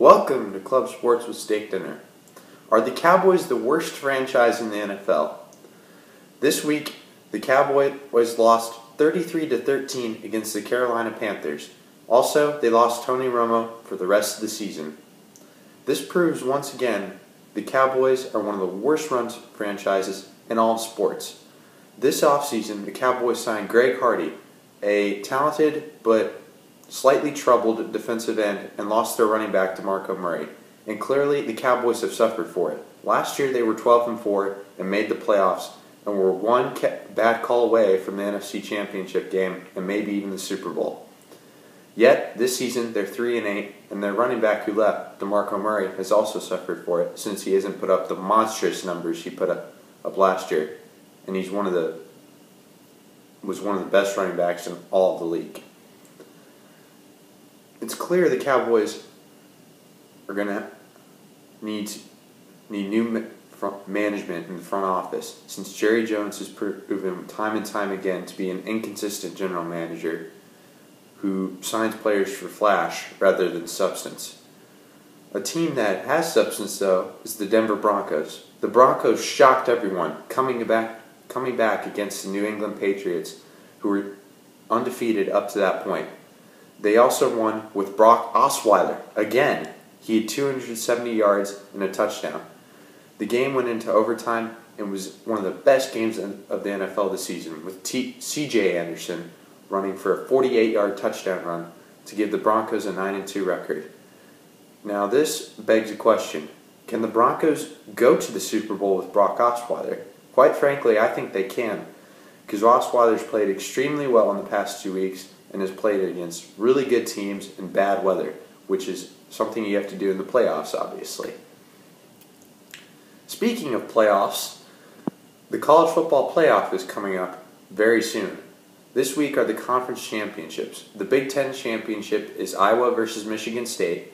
Welcome to Club Sports with Steak Dinner. Are the Cowboys the worst franchise in the NFL? This week, the Cowboys lost 33-13 against the Carolina Panthers. Also, they lost Tony Romo for the rest of the season. This proves once again the Cowboys are one of the worst run franchises in all of sports. This offseason, the Cowboys signed Greg Hardy, a talented but slightly troubled defensive end, and lost their running back DeMarco Murray. And clearly, the Cowboys have suffered for it. Last year, they were 12-4 and made the playoffs, and were one bad call away from the NFC Championship game and maybe even the Super Bowl. Yet, this season, they're 3-8, and their running back who left, DeMarco Murray, has also suffered for it since he hasn't put up the monstrous numbers he put up last year. And he's was one of the best running backs in all of the league. It's clear the Cowboys are going to need new management in the front office, since Jerry Jones has proven time and time again to be an inconsistent general manager who signs players for flash rather than substance. A team that has substance, though, is the Denver Broncos. The Broncos shocked everyone, coming back against the New England Patriots, who were undefeated up to that point. They also won with Brock Osweiler. Again, he had 270 yards and a touchdown. The game went into overtime and was one of the best games of the NFL this season, with C.J. Anderson running for a 48-yard touchdown run to give the Broncos a 9-2 record. Now this begs a question. Can the Broncos go to the Super Bowl with Brock Osweiler? Quite frankly, I think they can, because Osweiler's played extremely well in the past 2 weeks and has played against really good teams in bad weather, which is something you have to do in the playoffs, obviously. Speaking of playoffs, the college football playoff is coming up very soon. This week are the conference championships. The Big Ten championship is Iowa versus Michigan State.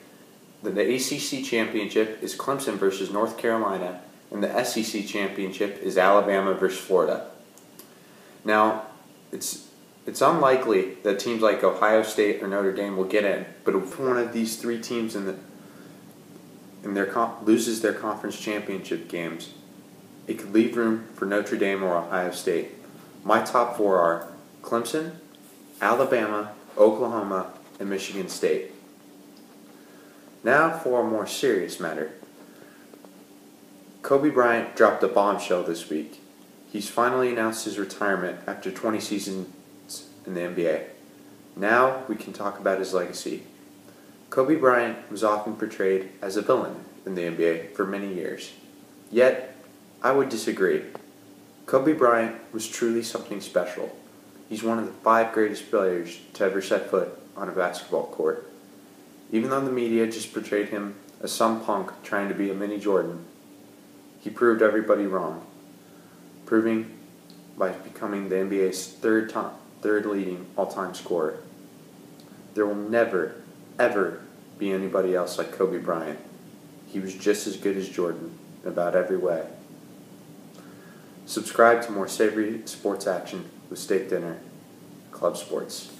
The ACC championship is Clemson versus North Carolina. And the SEC championship is Alabama versus Florida. Now, it's unlikely that teams like Ohio State or Notre Dame will get in, but if one of these three teams loses their conference championship games, it could leave room for Notre Dame or Ohio State. My top four are Clemson, Alabama, Oklahoma, and Michigan State. Now for a more serious matter. Kobe Bryant dropped a bombshell this week. He's finally announced his retirement after 20 seasons in the NBA. Now we can talk about his legacy. Kobe Bryant was often portrayed as a villain in the NBA for many years. Yet, I would disagree. Kobe Bryant was truly something special. He's one of the 5 greatest players to ever set foot on a basketball court. Even though the media just portrayed him as some punk trying to be a mini Jordan, he proved everybody wrong, proving by becoming the NBA's third leading all-time scorer. There will never, ever be anybody else like Kobe Bryant. He was just as good as Jordan in about every way. Subscribe to more savory sports action with Steak Dinner, Club Sports.